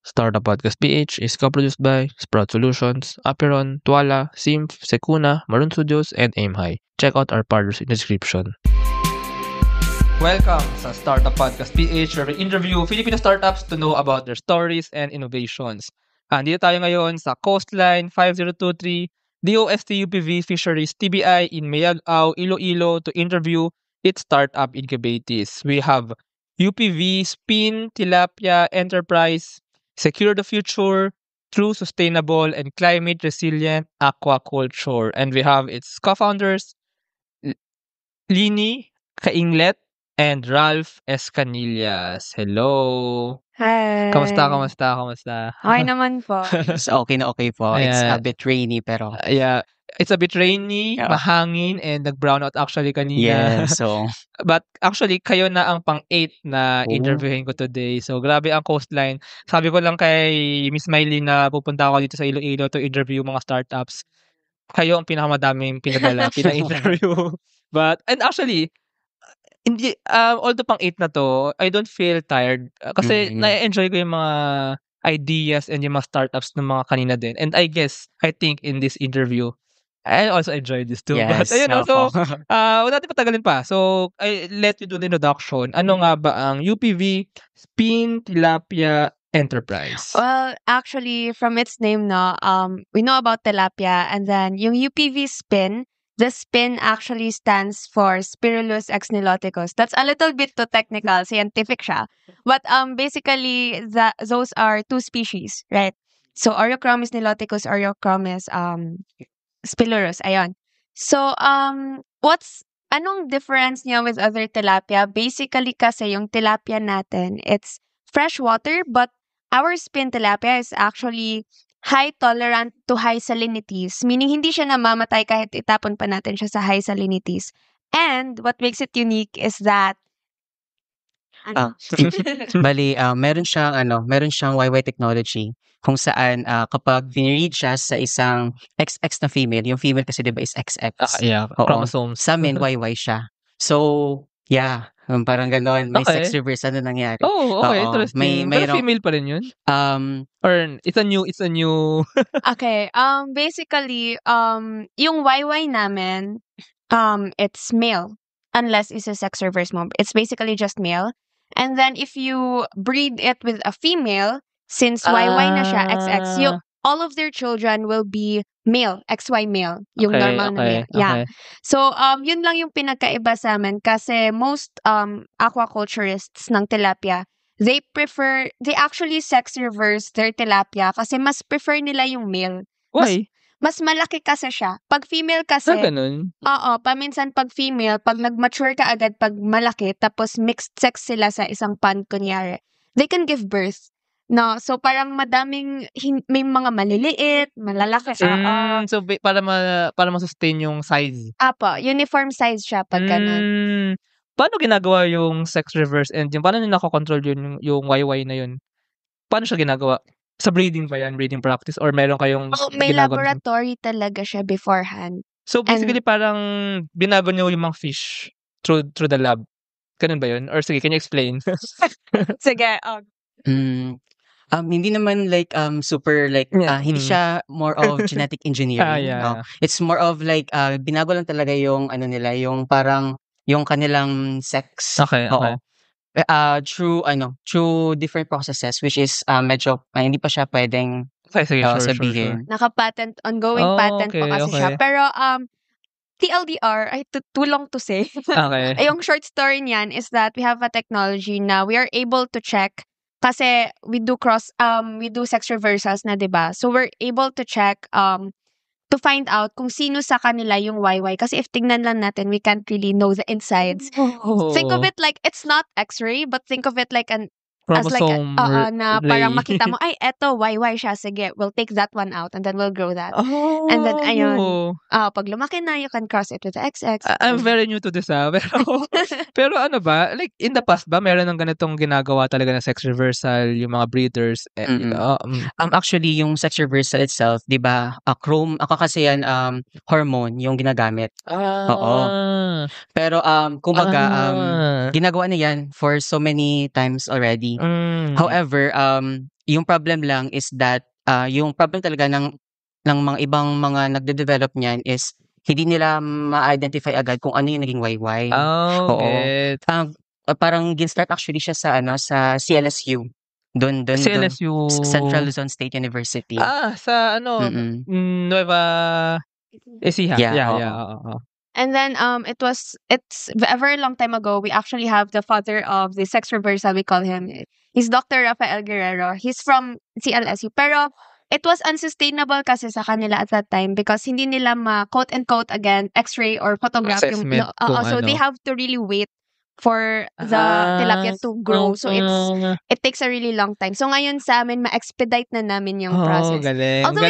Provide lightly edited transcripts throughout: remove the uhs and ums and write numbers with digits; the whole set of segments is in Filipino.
Startup Podcast PH is co-produced by Sprout Solutions, Aperon, Tuala, Simph, Secuna, Maroon Studios, and Aim High. Check out our partners in the description. Welcome sa Startup Podcast PH where we interview Filipino startups to know about their stories and innovations. Andito tayo ngayon sa Coastline 5023 DOST UPV Fisheries TBI in Mayag-Ao, Iloilo to interview its startup incubators. We have UPV Spin Tilapia Enterprise, secure the future through sustainable and climate resilient aquaculture. And we have its co-founders, Lini Kainglet and Ralph Escanillas. Hello. Hi. Kamusta? Okay naman po. Okay na okay po. It's a Ayan. bit rainy pero Yeah, it's a bit rainy, Yeah. mahangin, and nag-brownout actually kanina. yeah, so But actually, kayo na ang pang-8 na Oh. interviewin ko today. So, grabe ang Coastline. Sabi ko lang kay Miss Miley na pupunta ako dito sa Iloilo to interview mga startups. Kayo ang pinakamadaming pinadala, pina-interview. And actually, hindi, although pang-8 na to, I don't feel tired. Kasi Mhm. na-enjoy ko yung mga ideas and yung mga startups ng mga kanina din. And I think in this interview, I also enjoyed this too. But yes. ayun, no, so, opo. huwag natin patagalin pa. So, I let you do the introduction. Ano nga ba ang UPV Spin Tilapia Enterprise? Well, actually, from its name, no, we know about tilapia, and then yung UPV spin, the spin actually stands for Spirulus exniloticus. That's a little bit too technical, scientific siya. But basically, those are two species, right? So, Oreochromis niloticus, Oreochromis Spilurus, ayon. So, anong difference niya with other tilapia? Basically kasi yung tilapia natin, it's freshwater, but our spin tilapia is actually high tolerant to high salinities, meaning hindi siya namamatay kahit itapon pa natin siya sa high salinities. And what makes it unique is that Bali, meron siyang YY technology kung saan kapag finread siya sa isang XX na female, yung female kasi 'di ba is XX. Yeah, Oo. chromosomes. Sa men YY siya. So, yeah, parang gano'n. May Okay. sex reverse na nangyari. Oh, okay, Oo. interesting. Pero Mayroong female pa rin yun? um Or it's a new okay, basically, yung YY namin, it's male. Unless it's a sex reverse mo. It's basically just male. And then if you breed it with a female, since YY na siya, XX, all of their children will be male, XY male, yung normal na male. Yeah. So, yun lang yung pinagkaiba sa amin kasi most aquaculturists ng tilapia, they actually sex reverse their tilapia kasi mas prefer nila yung male. Why? Mas malaki kasi siya. Pag female kasi, Ganun? oo, paminsan pag female, pag nag-mature ka agad pag malaki, tapos mixed sex sila sa isang pond, kunyari, they can give birth. No, so parang madaming may mga maliliit, malalaki. So para ma-sustain yung size. Apo, uniform size siya pag ganun. Paano ginagawa yung sex reverse and paano nyo nako-control yung YY na yun? Paano siya ginagawa? Sa breeding ba yan? Breeding practice? Or meron kayong May ginagawa? laboratory talaga siya beforehand. So basically parang binago nyo yung mga fish through the lab. Ganun ba yun? Or sige, can you explain? Sige, hindi naman like super like hindi siya more of genetic engineering. Yeah. No? It's more of like binago lang talaga yung ano nila, yung parang yung kanilang sex. Okay. Through different processes which is medyo hindi pa siya pwedeng Sige, sure. sabihin. Naka-patent, ongoing patent pa kasi siya. Pero TLDR, too long to say. Okay. Yung short story niyan is that we have a technology na we are able to check kasi we do sex reversals na, 'di ba? So we're able to check to find out kung sino sa kanila yung YY kasi if tignan lang natin, we can't really know the insides. Think of it like it's not X-ray, but think of it like as like na parang makita mo, ay, eto, YY siya, sige, we'll take that one out and then we'll grow that. And then, ayun, pag lumaki na, you can cross it with the XX. I'm very new to this, pero ano ba, like, in the past ba, meron ng ganitong ginagawa talaga na sex reversal, yung mga breeders? Actually, yung sex reversal itself, di ba, chrome, ako kasi yan, hormone, yung ginagamit. Oo. Pero, kumbaga, ginagawa na yan for so many times already. However, yung problem lang is that yung problem talaga ng mga ibang mga nagde-develop niyan is hindi nila ma-identify agad kung ano yung naging wayway. Oh, Oo. get. Parang gin-start actually siya sa CLSU. Doon CLSU. Central Luzon State University. Sa ano, Mm. Nueva Ecija. Yeah, Yeah. oo. Oo. And then it's a very long time ago. We actually have the father of the sex reversal. We call him. He's Dr. Rafael Guerrero. He's from CLSU. Pero it was unsustainable kasi sa kanila at that time because hindi nila quote unquote again X-ray or photograph yung Assessment kung so they ano. have to really wait for the tilapia to grow. So it takes a really long time. So ngayon sa amin ma-expedite na namin yung process. Galing. Although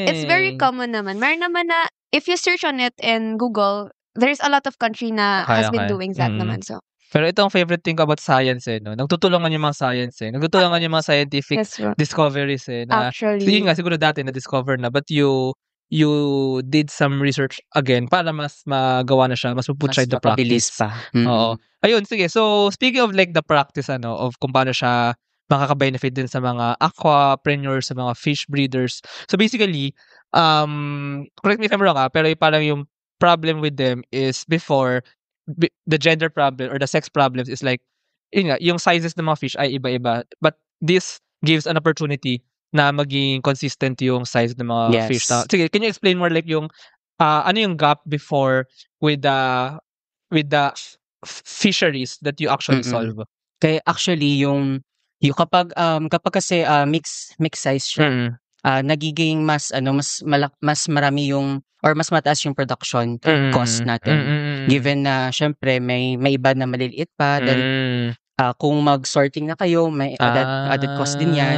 it's very common naman. Meron naman na if you search on it in Google, there's a lot of country na has been doing that naman. So Pero ito ang favorite thing about science no. Nagtutulungan yung mga science Nagtutulungan yung mga scientific discoveries na actually. yun nga siguro dati na-discover na but you did some research again para mas magawa na siya, mas put siya in the mapabilis practice. pa. Oo. Ayun, sige. So, speaking of like the practice of kung paano siya makaka-benefit din sa mga aquapreneurs, sa mga fish breeders. So, basically, correct me if I'm wrong pero parang yung problem with them is before the gender problem or the sex problems is like yung sizes ng mga fish ay iba-iba. But this gives an opportunity na maging consistent yung size ng mga fish. Sige, can you explain more like yung ano yung gap before with the fisheries that you actually solve? Kaya actually yung kapag kasi mix size siya, nagiging mas marami yung or mas mataas yung production cost natin. Given na syempre may iba na maliliit pa, then kung mag-sorting na kayo, may added cost din yan.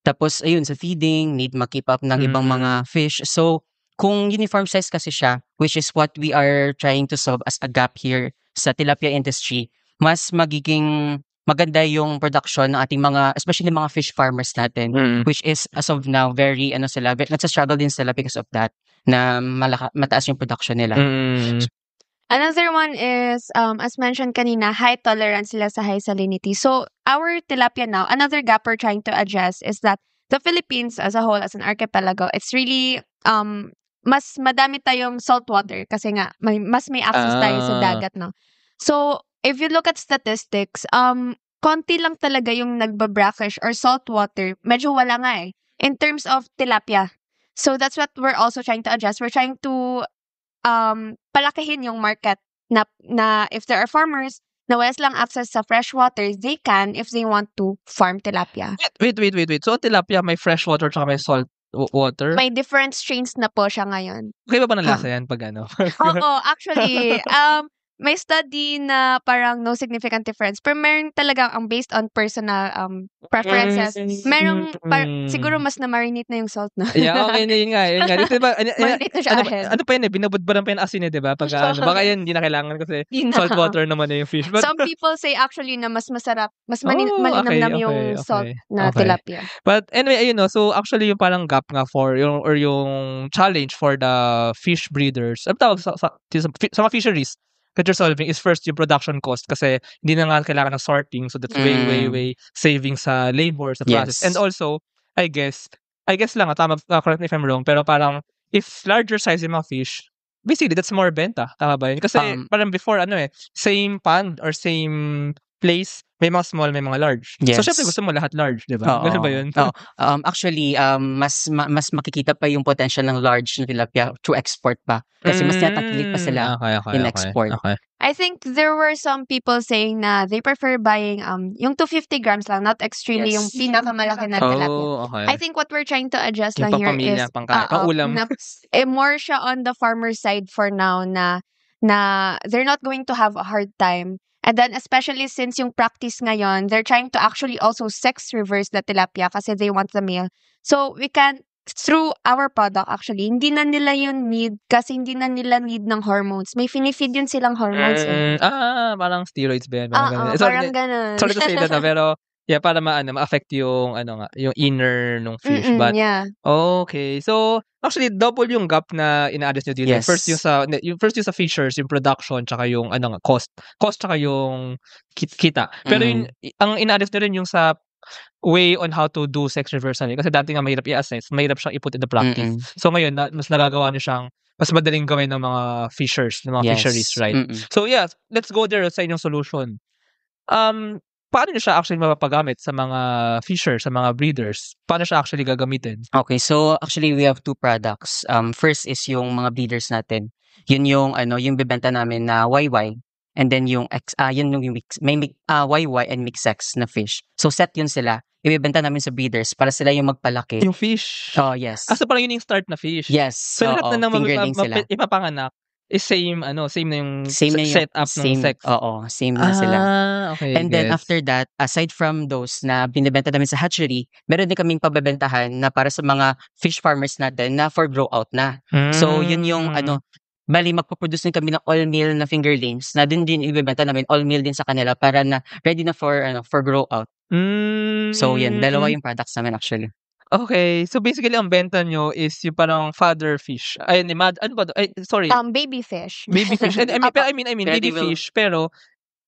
Tapos ayun sa feeding, need ma-keep up ng ibang mga fish. So kung uniform size kasi siya, which is what we are trying to solve as a gap here sa tilapia industry, mas magiging maganda yung production ng ating mga, especially mga fish farmers natin, which is as of now very nagsa-struggle din sila because of that na mataas yung production nila. Another one is, as mentioned kanina, high tolerance sila sa high salinity. So, our tilapia now, another gap we're trying to address is that the Philippines as a whole, as an archipelago, it's really, mas madami tayong salt water kasi nga, mas may access tayo sa dagat, no? So, if you look at statistics, konti lang talaga yung nagba-brackish or salt water. Medyo wala nga in terms of tilapia. So, that's what we're also trying to address. We're trying to palakihin yung market na if there are farmers na wala silang access sa fresh water, they can if they want to farm tilapia. Wait. So, tilapia may fresh water tsaka may salt water? May different strains na po siya ngayon. Okay ba ng lasa yan pag ano? Oo, actually, may study na parang no significant difference. Pero meron talaga ang based on personal preferences. Merong siguro mas na-marinate na yung salt na. Yeah, okay na yun nga. Diba, marinate na siya ahead. Ano pa yun binabudbaran pa yung asin diba? Pag baka yan hindi na kailangan kasi salt water naman na yung fish. But, some people say actually na mas masarap, mas malinamnam yung salt na tilapia. But anyway, ayun so actually yung parang gap nga for yung challenge for the fish breeders. Ano tawag sa mga fisheries that you're solving is first yung production cost kasi hindi na nga kailangan ng sorting, so that's way saving sa labor, sa process. And also, I guess lang tama, correct me if I'm wrong, pero parang if larger size yung mga fish, basically that's more benta, tama ba yun? Kasi parang before same pond or same place, may mga small, may mga large. Yes. So syempre gusto mo lahat large, di ba? Ganun ba yun? Actually, mas makikita pa yung potential ng large na tilapia to export pa. Kasi mas tatakilit pa sila in export. Okay. I think there were some people saying na they prefer buying yung 250 grams lang, not extremely yung pinakamalaki na tilapia. Okay. I think what we're trying to adjust yung lang here is pang-ulam. More siya on the farmer side for now na they're not going to have a hard time. And then especially since yung practice ngayon, they're trying to actually also sex reverse the tilapia kasi they want the male. So we can, through our product actually, hindi na nila yun need kasi hindi na nila need ng hormones. May finifeed yun silang hormones. Parang steroids ba yan? Parang ganun. Sorry to say that pero yeah, para ma-affect yung yung inner ng fish. But yeah. Okay. So actually double yung gap na ina-address nyo dito. Yes. First yung sa features, yung production, tsaka yung cost tsaka yung kita. Pero ang ina-address nyo rin yung sa way on how to do sex reversal. Kasi dati nga mahirap i-assess, mahirap siyang i-put in the practice. So ngayon, mas nagagawa niyo siyang mas madaling gawin ng mga fishers, ng mga fisheries, Yes. right? So yeah, let's go there sa inyong solution. Paano niyo siya actually mapapagamit sa mga fishers, sa mga breeders? Paano siya actually gagamitin? Okay, so actually we have 2 products. First is yung mga breeders natin. Yun yung yung bebenta namin na YY, and then yung yun yung YY and mixed sex na fish. So set yun sila. Ibebenta namin sa breeders para sila yung magpalaki. Yung fish. Oh, yes. So parang yun yung start na fish. Yes. So lahat na fingerling sila. ipapanganak is same na yung Same na yung setup ng sex. Oo, same na sila. Okay. And then after that, aside from those na binibenta namin sa hatchery, meron din kaming pabebentahan na para sa mga fish farmers natin na for grow out na. So yun yung bali magpo-produce din kami ng all meal na fingerlings na din ibebenta namin all meal din sa kanila para na ready na for grow out. So yan, dalawa yung products namin actually. Okay, so basically ang benta nyo is yung parang father fish. Ay, ano ba? Sorry. Baby fish. Baby fish. And I mean baby fish, pero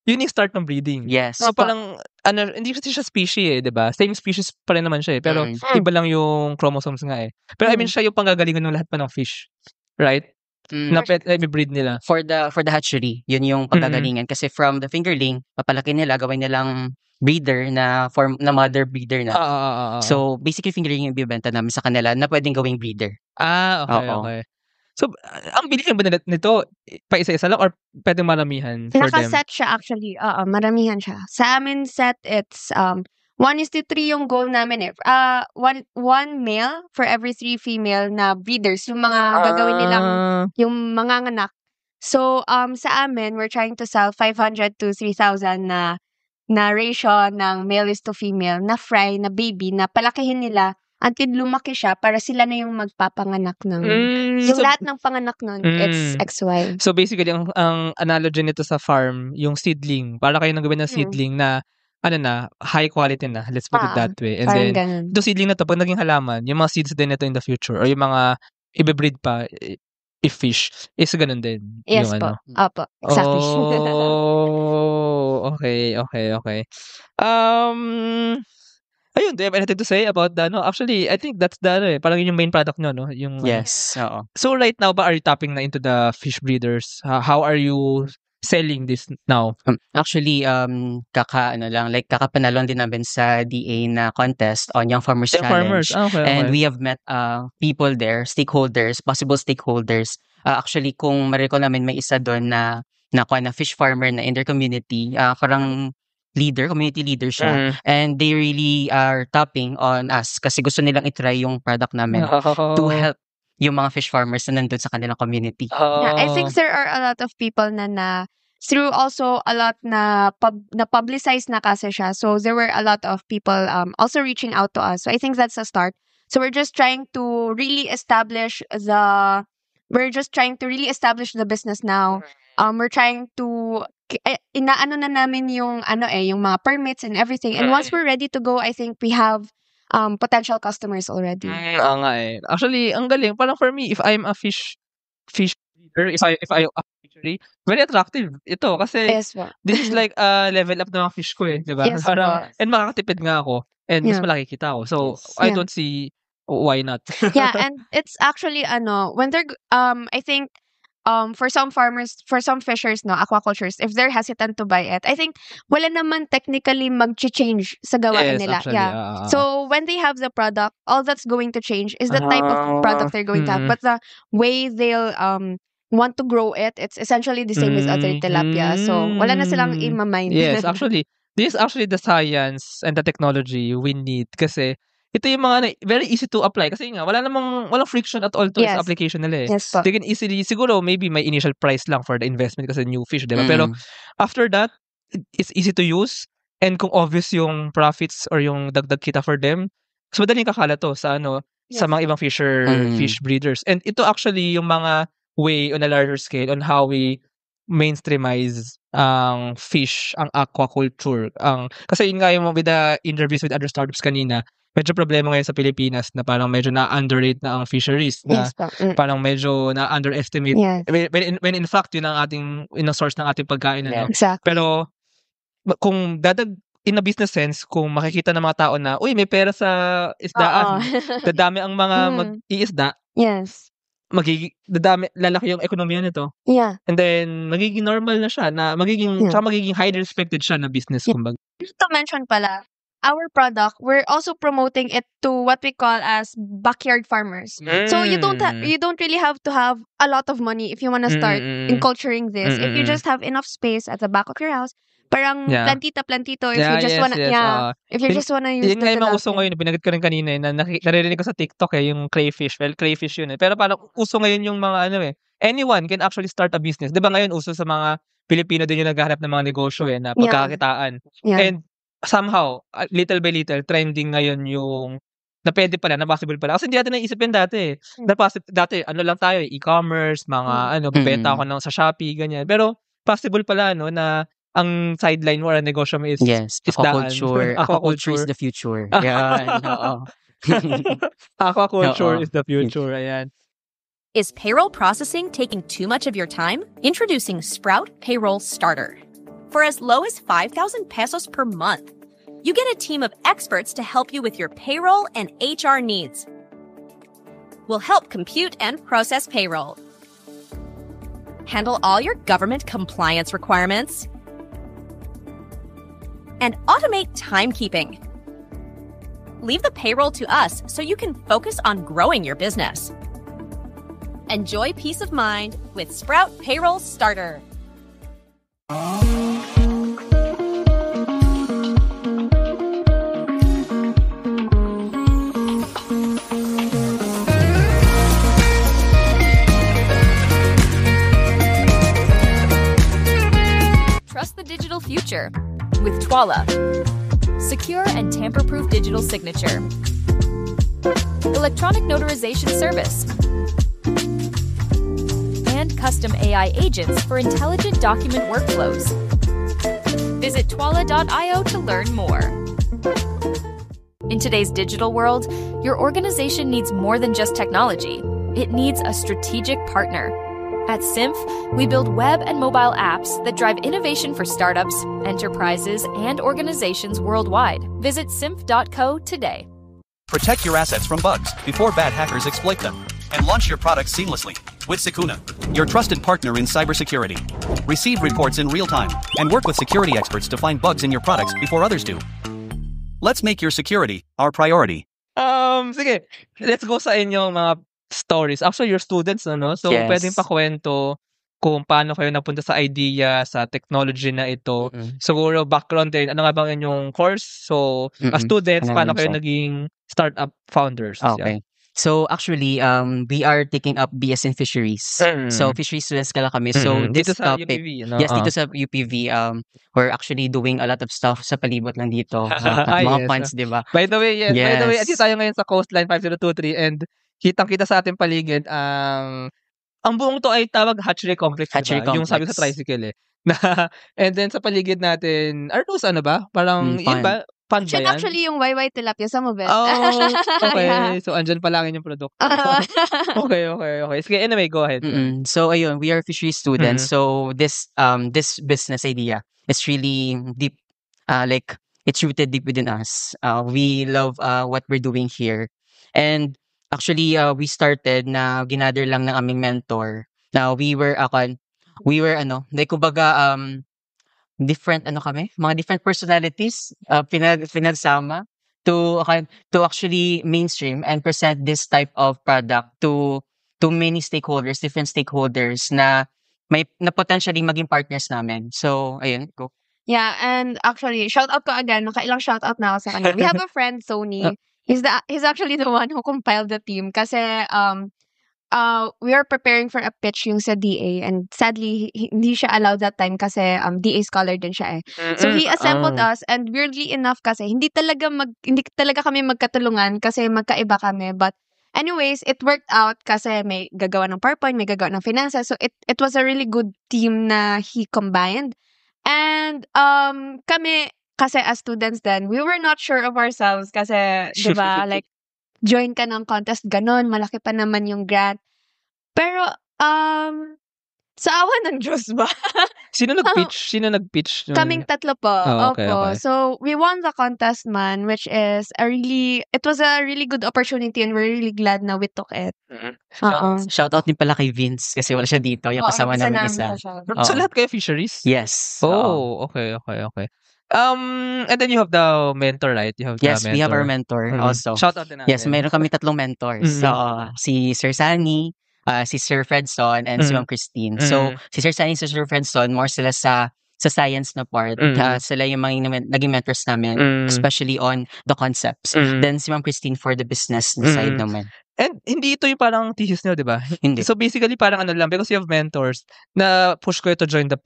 yun yung start ng breeding. Yes. So parang hindi kasi siya species 'di ba? Same species pa rin naman siya pero iba lang yung chromosomes nga eh. Pero I mean siya yung panggagalingan ng lahat pa ng fish. Right? Na breed nila. For the hatchery, yun yung paggagalingan kasi from the fingerling, papalaki nila, gawin nilang breeder na mother breeder na. So basically fingerling yung bibenta namin sa kanila na pwedeng gawing breeder. Okay. So ang bilihan ba nito? Pa isa-isa lang or pwedeng maramihan for them? Naka-set siya actually. Maramihan siya. Sa amin set it's 1:3 yung goal namin eh. One male for every 3 female na breeders. Yung mga gagawin nilang yung mga anak. So sa amin we're trying to sell 500 to 3,000 na ratio ng male is to female na fry na baby na palakihin nila until lumaki siya para sila na yung magpapanganak ng yung lahat ng panganak nun it's XY. So basically ang analogy nito sa farm yung seedling para kayo nang gawin ng seedling na high quality na, let's put it that way. And then ito seedling na to pag naging halaman yung mga seeds din nito in the future or yung mga ibe-breed pa if fish is ganun din. Yes yung po. Opo. Exactly. Okay. Ayun, do you have anything to say about that? No, actually, I think that's parang yun yung main product nyo, no? Yung, yes, oo. So right now ba are you tapping na into the fish breeders? How are you selling this now? Actually, kakapanalon din namin sa DA na contest on Young Farmers Challenge. Okay. And we have met people there, possible stakeholders. Actually, kung ma-recall namin, may isa doon na fish farmer na in their community, parang community leader siya. And they really are tapping on us kasi gusto nilang itry yung product namin to help yung mga fish farmers na nandun sa kanilang community. Yeah, I think there are a lot of people na through also a lot na publicize na kasi siya. So there were a lot of people also reaching out to us. So I think that's a start. So we're just trying to really establish the business now. We're trying to inaano na namin yung yung mga permits and everything. And once we're ready to go, I think we have potential customers already. Actually, ang galing. Parang for me, if I'm a fish breeder, if I fishery, very attractive ito kasi Yes, this is like level up ng mga fish ko eh, di ba? Yes, parang, and makakatipid nga ako and mas malaki kita ako. So, I don't see why not. Yeah, and it's actually when they're I think for some farmers, for some fishers, aquacultures, if they're hesitant to buy it, I think wala naman technically mag-change sa gawain nila. Actually, yeah. So when they have the product, all that's going to change is the type of product they're going to have, but the way they'll want to grow it, it's essentially the same as other tilapia. So wala na silang i-mind. Yes, actually, this is actually the science and the technology we need kasi ito yung mga very easy to apply kasi nga walang friction at all to sa application nila eh. Yes, po. They can easily, siguro maybe may initial price lang for the investment kasi new fish, diba? Pero after that, it's easy to use and kung obvious yung profits or yung dagdag kita for them, mas madaling kakala to sa sa mga ibang fish breeders. And ito actually yung mga way on a larger scale on how we mainstreamize ang fish, ang aquaculture. Kasi yun nga yung with the interviews with other startups kanina, medyo problema ngayon sa Pilipinas na parang medyo na-underrate na ang fisheries. Na parang medyo na-underestimate. Yes. When in fact, yun ang source ng ating pagkain. Exactly. Pero kung in a business sense, kung makikita ng mga tao na, uy, may pera sa Oo. isdaan, dadami ang mga Mm. mag-iisda, Yes. lalaki yung ekonomiya nito. Yeah. And then, magiging normal na siya na Yeah. tsaka magiging highly respected siya na business, Yeah. kumbaga. Just to mention pala, our product, we're also promoting it to what we call as backyard farmers. So you don't really have to have a lot of money if you want to start inculturing this. If you just have enough space at the back of your house, parang Yeah. plantita-plantito if you just yes, wanna oo. if you just wanna use Yun the nga yung mga uso tilapia. ngayon, binanggit ko rin kanina na naririnig ko sa TikTok yung crayfish. Well, crayfish yun Pero parang uso ngayon yung mga anyone can actually start a business. 'Di ba ngayon uso sa mga Pilipino din yung naghahanap ng mga negosyo na pagkakakitaan. Yeah. And somehow, little by little, trending ngayon yung na pwede pala, na possible pala. Kasi hindi natin naisip yun dati. Dati, lang tayo, e-commerce, mga bebenta ako sa Shopee, ganyan. Pero possible pala, na ang sideline mo or negosyo mo is Yes, isdaan. aquaculture. Aquaculture is the future. Yan, oo. Aquaculture Oo. is the future. Ayan. Is payroll processing taking too much of your time? Introducing Sprout Payroll Starter. For as low as 5,000 pesos per month, you get a team of experts to help you with your payroll and HR needs. We'll help compute and process payroll, handle all your government compliance requirements, and automate timekeeping. Leave the payroll to us so you can focus on growing your business. Enjoy peace of mind with Sprout Payroll Starter. Trust the digital future with Twala. Secure and tamper-proof digital signature. Electronic notarization service. And custom AI agents for intelligent document workflows. Visit twala.io to learn more. In today's digital world, your organization needs more than just technology. It needs a strategic partner. At Symph, we build web and mobile apps that drive innovation for startups, enterprises, and organizations worldwide. Visit symph.co today. Protect your assets from bugs before bad hackers exploit them. And launch your products seamlessly with Sukuna, your trusted partner in cybersecurity. Receive reports in real time and work with security experts to find bugs in your products before others do. Let's make your security our priority. Sige. Let's go sa inyong mga stories. Actually, your students, no? So, Yes. pwedeng pakwento kung paano kayo napunta sa idea, sa technology na ito. Siguro, background din. Ano nga bang inyong course? So, as students, Ano paano yun kayo siya? naging startup founders? Okay. So actually, we are taking up BS in fisheries. So fisheries students kala kami. So Dito this sa topic, UPV, no? yes, dito sa UPV, we're actually doing a lot of stuff sa palibot lang dito. Mga Yes. funds, di ba? By the way, yes. By the way, Yes. andito tayo ngayon sa Coastline 5023 and kitang-kita sa ating paligid ang buong to ay tawag hatchery complex, Hatchery diba? Yung sabi ko sa complex. tricycle and then sa paligid natin, are those ba? Parang, yun Fun. ba? Fun ba Siya yan? actually yung YY tilapia sa Mobet. Oh, okay. Yeah. So, andyan pa lang yung produkto. Okay. Sige, anyway, go ahead. So ayun, we are fisheries students. So this business idea is really deep, like it's rooted deep within us. We love what we're doing here, and actually we started na ginather lang ng aming mentor. Now we were like kumbaga different mga different personalities pinagsama to actually mainstream and present this type of product to many stakeholders, different stakeholders na potentially maging partners namin. So ayun, go. Yeah, and actually, shout out ko again. Nakailang shout out na ako sa kanya. We have a friend, Sony. He's actually the one who compiled the team kasi we are preparing for a pitch yung sa DA, and sadly hindi siya allowed that time kasi DA scholar din siya So he assembled us, and weirdly enough kasi hindi talaga kami magkatulungan kasi magkaiba kami, but anyways, it worked out kasi may gagawa ng PowerPoint, may gagawa ng finances. So it was a really good team na he combined. And kami kasi as students then, we were not sure of ourselves kasi 'di ba, like join ka ng contest ganon, malaki pa naman yung grant. Pero Sa awa ng Diyos ba? Sino nag-pitch nung Kaming tatlo po. Oh, okay, Opo. okay. So, we won the contest, man, which is it was a really good opportunity and we're really glad na we took it. Oo. Shoutout din pala kay Vince kasi wala siya dito. Yung Oo, kasama isa namin namin isa. siya. So Oo. lahat kayo fisheries? Yes. Oo. Oh, okay. And then you have the mentor, right? You have the Yes, we have our mentor also. Shout out din natin. Yes, mayroon kami 3 mentors. So, si Sir Sunny, si Sir Fredson, and si Ma'am Christine. So, si Sir Sunny, si Sir Fredson, more sila sa science na part. Sila yung mga naging mentors namin, especially on the concepts. Then, si Ma'am Christine for the business na side naman. And hindi ito yung parang thesis nyo, di ba? Hindi. So basically parang ano lang, because you have mentors, na push ko to join the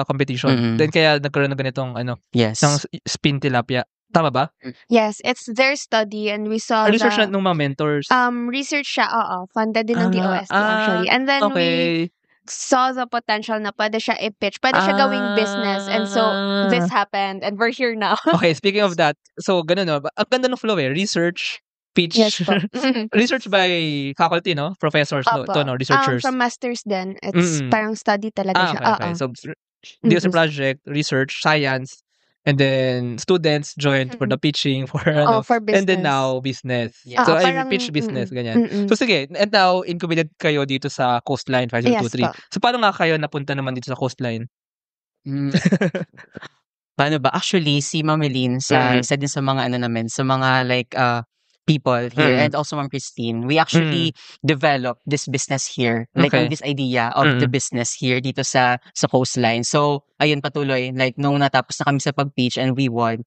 competition. Then kaya nagkaroon ng ganitong Yes. ng spin tilapia. Tama ba? Yes, it's their study and we saw Research na nung mga mentors. research siya, funded din ng DOST actually. And then we Okay. saw the potential na pwede siya i-pitch, pwede siya gawing business. And so, this happened and we're here now. Okay, speaking of that, so ganun no, ang ganda ng flow research, pitch, Yes po. research by faculty, no? Professors, no? Opo. Ito, no? Researchers. From masters din. It's parang study talaga siya. Okay. So, DOST project, research, science, and then students joined for the pitching, for for business. and then now business. Yeah. So, parang, pitch business, ganyan. So, sige, and now, incubated kayo dito sa Coastline 5023. Yes po. So, paano nga kayo napunta naman dito sa Coastline? Paano ba? Actually, si Ma'am Eileen, isa din sa mga sa mga like people here, and also Ma'am Christine, we actually developed this business here, like Okay. this idea of the business here dito sa Coastline. So, ayun, patuloy, like nung natapos na kami sa pag-pitch and we won,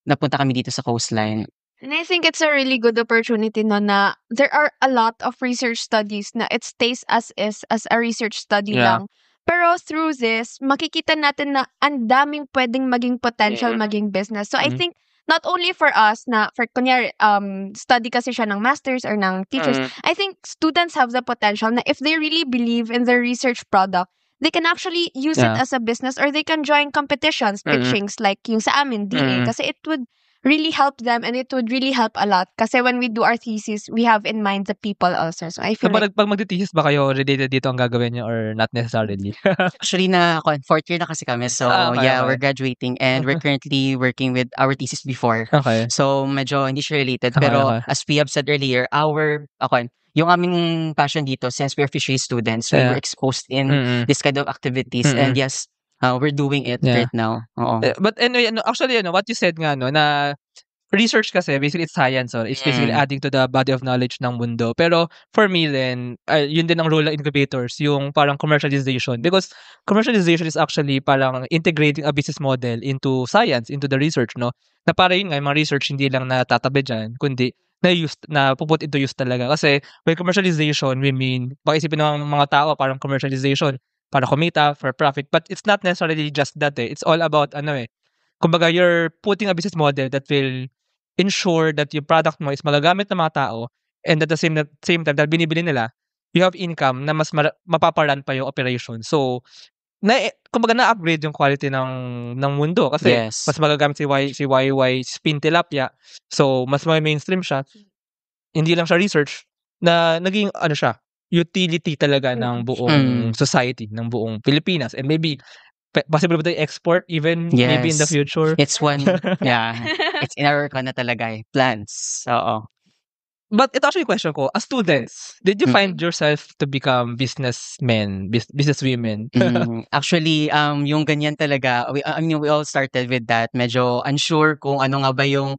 napunta kami dito sa Coastline. And I think it's a really good opportunity no na there are a lot of research studies na it stays as is, as a research study Yeah. lang. Pero through this, makikita natin na ang daming pwedeng maging potential maging business. So I think not only for us na for kunyari study kasi siya ng masters or ng teachers, I think students have the potential na if they really believe in their research product, they can actually use it Yeah. as a business or they can join competitions, pitchings like yung sa amin, DA. Kasi it would really help them and it would really help a lot. Kasi when we do our thesis, we have in mind the people also. So I So, feel like, pag magtitesis ba kayo related dito ang gagawin nyo or not necessarily? Actually, 4th year na kasi kami. So, Okay, okay. we're graduating and we're currently working with our thesis before. Okay. So, medyo hindi siya related. Okay, Pero, okay. as we have said earlier, yung aming passion dito, since we're fishery students, we Yeah. were exposed in this kind of activities. And yes, we're doing it Yeah. right now. Oo. But anyway, actually, what you said nga, na research kasi, basically, it's science, or it's basically adding to the body of knowledge ng mundo. Pero, for me then, yun din ang role ng incubators, yung parang commercialization. Because commercialization is actually parang integrating a business model into science, into the research, no? Na para yun nga, yung mga research hindi lang natatabi dyan, kundi na puput into use talaga. Kasi, by commercialization, we mean, baka isipin ng mga tao, parang commercialization, para kumita, for profit. But it's not necessarily just that It's all about, kumbaga, you're putting a business model that will ensure that yung product mo is magagamit ng mga tao and at the same time that binibili nila, you have income na mas mapaparan pa yung operation. So, kumbaga na-upgrade yung quality ng mundo kasi Yes. mas magagamit si YY spin tilapia. So, mas mainstream siya. Hindi lang siya research na naging siya, utility talaga ng buong society, ng buong Pilipinas. And maybe, possible ba tayo export even maybe in the Yes. future? It's it's in our talaga plans. Oo. But ito actually yung question ko, as students, did you find yourself to become businessmen, businesswomen? Actually, yung ganyan talaga, we all started with that. Medyo unsure kung ano nga ba yung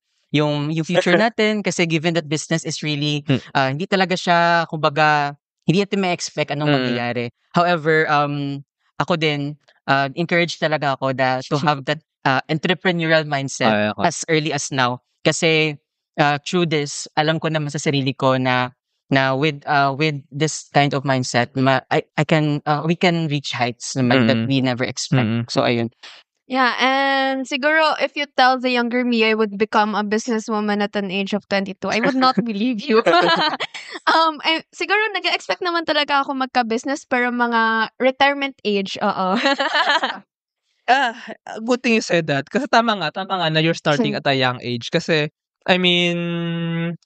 future natin kasi given that business is really, hindi talaga siya, kumbaga, hindi natin ma-expect anong mangyayari. However, ako din, encouraged talaga ako to have that entrepreneurial mindset as early as now. Kasi, through this, alam ko naman sa sarili ko na with this kind of mindset, we can reach heights naman that we never expect. So, ayun. yeah, and siguro if you tell the younger me I would become a businesswoman at an age of 22, I would not believe you. Siguro nag-expect naman talaga ako magka-business pero mga retirement age, oo. Good thing you said that. Kasi tama nga na you're starting at a young age. Kasi, I mean,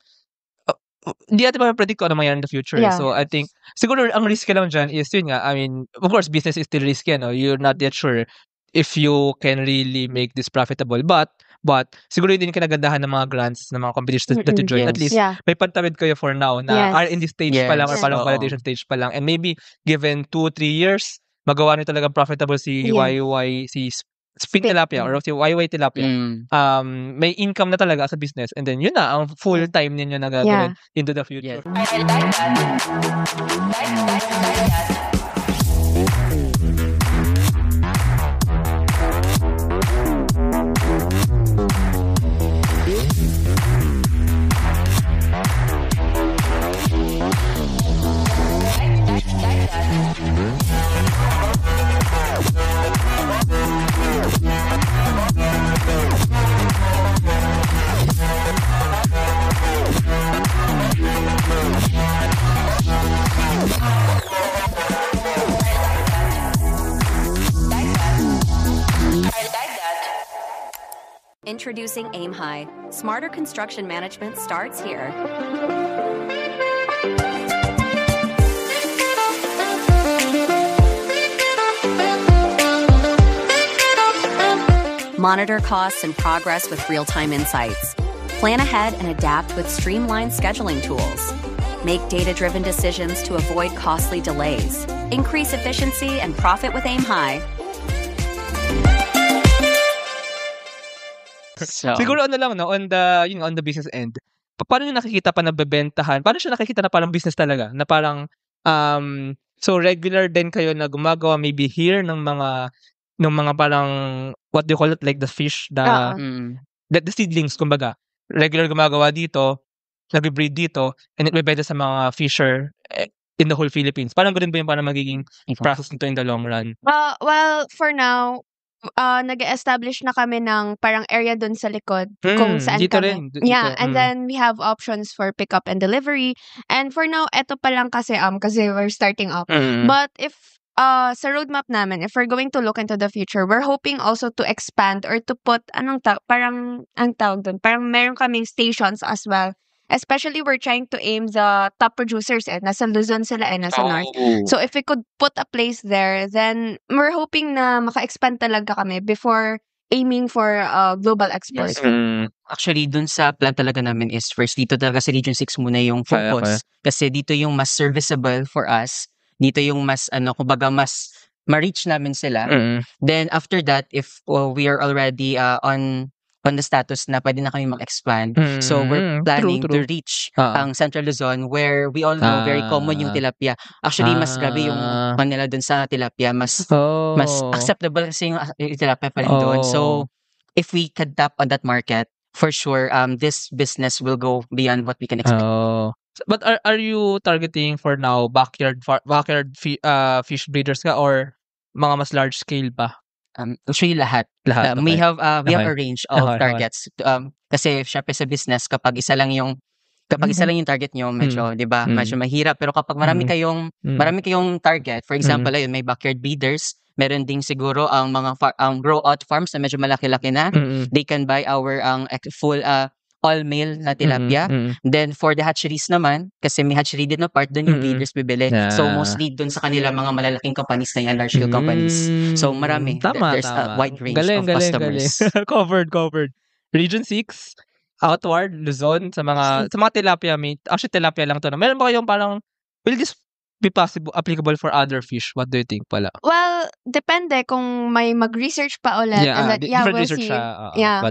hindi natin mape-predict kung ano mangyayari in the future. Yeah. So, I think, siguro, ang risky lang dyan is, yun nga, I mean, of course, business is still risky, no? You're not yet sure if you can really make this profitable. But siguro yun din yung kinagandahan ng mga grants, ng mga competitions that you join. At least, Yeah. may pantawid kayo for now na are in this stage pa lang or Yes. parang Oo. validation stage pa lang. And maybe, given 2-3 years, magawa nyo talagang profitable si Yeah. YY, si Spin Spin. Tilapia or si YY Tilapia. May income na talaga as a business. And then, yun na, ang full time ninyo na gagawin into the future. Yes. Introducing Aim High. Smarter construction management starts here. Monitor costs and progress with real-time insights. Plan ahead and adapt with streamlined scheduling tools. Make data-driven decisions to avoid costly delays. Increase efficiency and profit with Aim High. So, Siguro ano lang, no, on the business end, paano nyo nakikita pa nabebentahan? Paano siya nakikita na parang business talaga? Na parang, so regular din kayo na gumagawa maybe here ng mga parang, what do you call it, like the fish, the seedlings, kumbaga. Regular gumagawa dito, nag-breed dito, and ibebenta sa mga fisher in the whole Philippines. Parang ganun ba yung parang magiging process nito in the long run? Well, for now, nag-establish na kami ng parang area dun sa likod kung saan dito kami. rin, dito. Yeah, and then we have options for pickup and delivery. And for now, eto pa lang kasi we're starting up. But if sa roadmap namin, if we're going to look into the future, we're hoping also to expand or to put parang ang tawag dun, parang meron kaming stations as well. Especially we're trying to aim the top producers nasa Luzon sila nasa North. So if we could put a place there, then we're hoping na maka-expand talaga kami before aiming for global export. Yes. Actually, dun sa plan talaga namin is first dito talaga sa Region 6 muna yung focus. Kasi dito yung mas serviceable for us. Dito yung mas, kumbaga mas ma-reach namin sila. Then after that, if we are already on the status na pwede na kami mag-expand. So we're planning to reach ang Central Luzon where we all know very common yung tilapia. Actually, mas grabe yung Manila dun sa tilapia. Mas acceptable kasi yung tilapia pa rin doon. So if we can tap on that market, for sure, this business will go beyond what we can expect. But are you targeting for now backyard fish breeders ka or mga mas large scale pa? Actually, lahat. We have a range of targets. Kasi syempre sa business, kapag isa lang yung target nyo, medyo, di ba, medyo mahirap. Pero kapag marami kayong target, for example, ayun, may backyard breeders, meron ding siguro ang mga grow-out farms na medyo malaki-laki na. They can buy our full all-male na tilapia. Then, for the hatcheries naman, kasi may hatchery din na part, doon yung breeders bibili. So, mostly doon sa kanila mga malalaking companies na yan, large-scale companies. So, marami. There's a wide range of customers. Covered. Region 6, outward, Luzon, sa mga tilapia, actually tilapia lang to. Meron ba kayong parang, will this be applicable for other fish? What do you think pala? Well, depende kung may mag-research pa ulit. Different we'll research see. siya.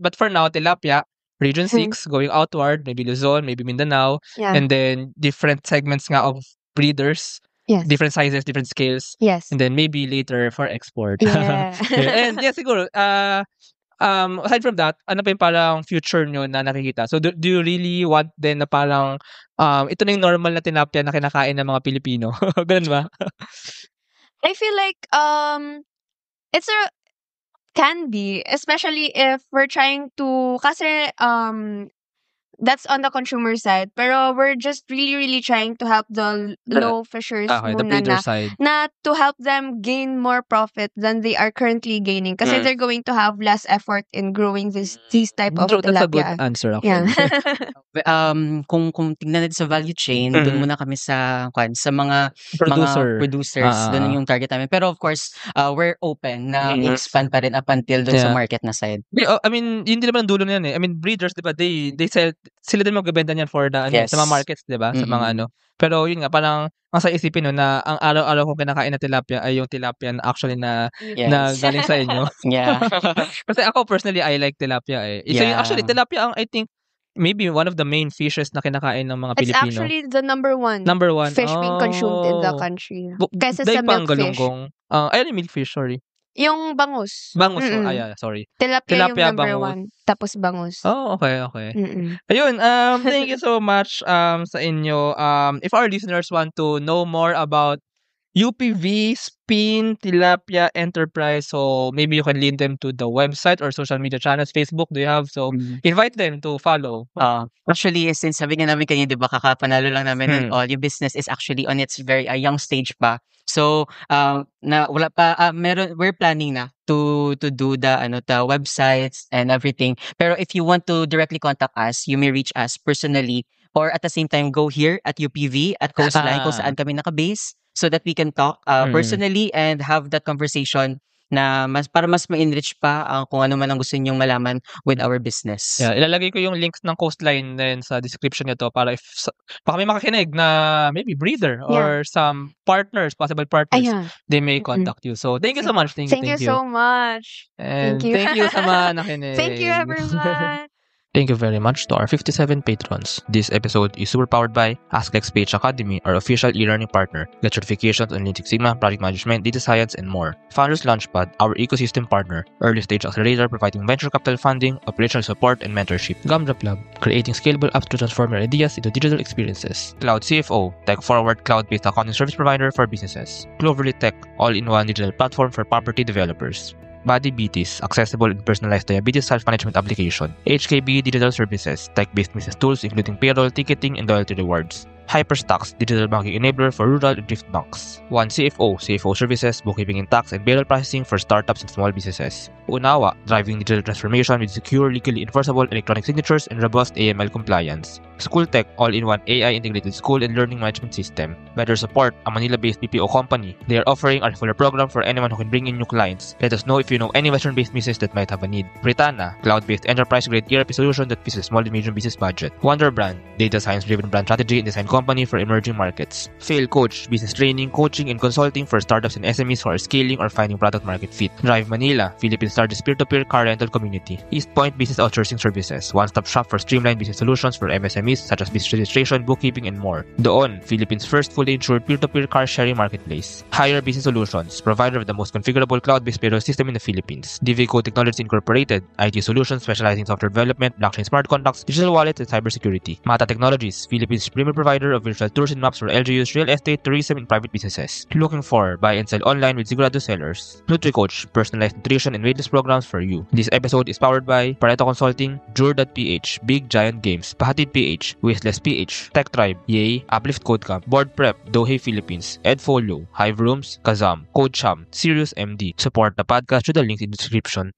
But for now, tilapia, Region 6, going outward, maybe Luzon, maybe Mindanao, and then different segments nga of breeders, different sizes, different scales, and then maybe later for export. And siguro, aside from that, ano pa yung parang future nyo na nakikita? So, do you really want then na parang, ito na yung normal na tilapia na kinakain ng mga Pilipino? Ganun ba? I feel like, can be, especially if we're trying to, kasi That's on the consumer side. Pero we're just really trying to help the low fishers Okay, the muna breeder na, side. to help them gain more profit than they are currently gaining. Kasi they're going to have less effort in growing these type of True, that's a good tilapia. answer Yeah. actually. Kung tingnan natin sa value chain, doon muna kami sa mga producers, doon yung target namin. Pero of course, we're open na expand pa rin up until doon sa market na side. I mean, yun din naman ang dulo na yan eh. I mean, breeders, di ba, they sell, sila din magbebenta niyan for the, Yes. sa mga markets, di ba? Sa mga ano. Pero yun nga, parang, nasa isipin no, na ang araw-araw kong kinakain na tilapia ay yung tilapia na actually na galing sa inyo. Yeah. Kasi ako personally, I like tilapia eh. So, actually, tilapia ang, I think, maybe one of the main fishes na kinakain ng mga It's Pilipino. actually the number one fish being consumed in the country. Kaysa sa milkfish. Ayun yung milkfish, sorry. Yung bangus. Bangus, sorry. Tilapia yung number bangus. one. Tapos bangus. Oh, okay. Ayun, thank you so much sa inyo. If our listeners want to know more about UPV, Spin, Tilapia Enterprise, so maybe you can lead them to the website or social media channels, Facebook, do you have? So, invite them to follow. Actually, since sabi nga namin kanina, di ba, kakapanalo lang namin and all, yung business is actually on its very young stage pa. So, wala pa, we're planning na to do the websites and everything. Pero if you want to directly contact us, you may reach us personally or at the same time go here at UPV at Coastline kung saan kami nakabase so that we can talk personally and have that conversation na para mas ma-enrich pa kung ano man ang gusto ninyong malaman with our business. Yeah, ilalagay ko yung links ng Coastline din sa description nito para if baka may makakinig na maybe breeder or some possible partners, they may contact you. So, thank you so much. Thank you so much. And thank you sa mga nakinig. Thank you, everyone. Thank you very much to our 57 patrons. This episode is super powered by AskLexPH Academy, our official e-learning partner. Get certifications on Lean Six Sigma, project management, data science, and more. Founders Launchpad, our ecosystem partner. Early stage accelerator providing venture capital funding, operational support, and mentorship. Gumdrop Lab, creating scalable apps to transform your ideas into digital experiences. Cloud CFO, tech-forward cloud-based accounting service provider for businesses. Cloverly Tech, all-in-one digital platform for property developers. Body BTs, accessible and personalized diabetes self-management application. HKB Digital Services, tech-based business tools including payroll, ticketing, and loyalty rewards. Hyperstocks, digital banking enabler for rural and thrift banks. One CFO, CFO services, bookkeeping and tax, and payroll processing for startups and small businesses. Unawa, driving digital transformation with secure, legally enforceable electronic signatures and robust AML compliance. Schooltech, all-in-one AI-integrated school and learning management system. Better Support, a Manila-based BPO company. They are offering a referral program for anyone who can bring in new clients. Let us know if you know any Western-based business that might have a need. Britana, cloud-based enterprise-grade ERP solution that fits a small and medium business budget. Wonder Brand, data science-driven brand strategy and design company for emerging markets. Fail Coach, business training, coaching, and consulting for startups and SMEs who are scaling or finding product market fit. Drive Manila, Philippines' largest peer-to-peer car rental community. East Point Business Outsourcing Services, one-stop shop for streamlined business solutions for MSMEs such as business registration, bookkeeping, and more. Doon, Philippines' first fully insured peer-to-peer car sharing marketplace. Hire Business Solutions, provider of the most configurable cloud-based payroll system in the Philippines. DVCO Technologies Incorporated, IT solutions specializing in software development, blockchain smart contracts, digital wallets, and cybersecurity. Mata Technologies, Philippines' premier provider of virtual tours and maps for LGUs, real estate, tourism, and private businesses. Looking for buy and sell online with Sigurado sellers. NutriCoach, personalized nutrition and weight loss programs for you. This episode is powered by Pareto Consulting, Jure.ph, Big Giant Games, Pahatid PH, Wishless PH, Tech Tribe, Yay, Uplift Code Camp, Board Prep, Dohe Philippines, Edfolio, Hive Rooms, Kazam, Code Sham, Sirius MD. Support the podcast through the links in the description.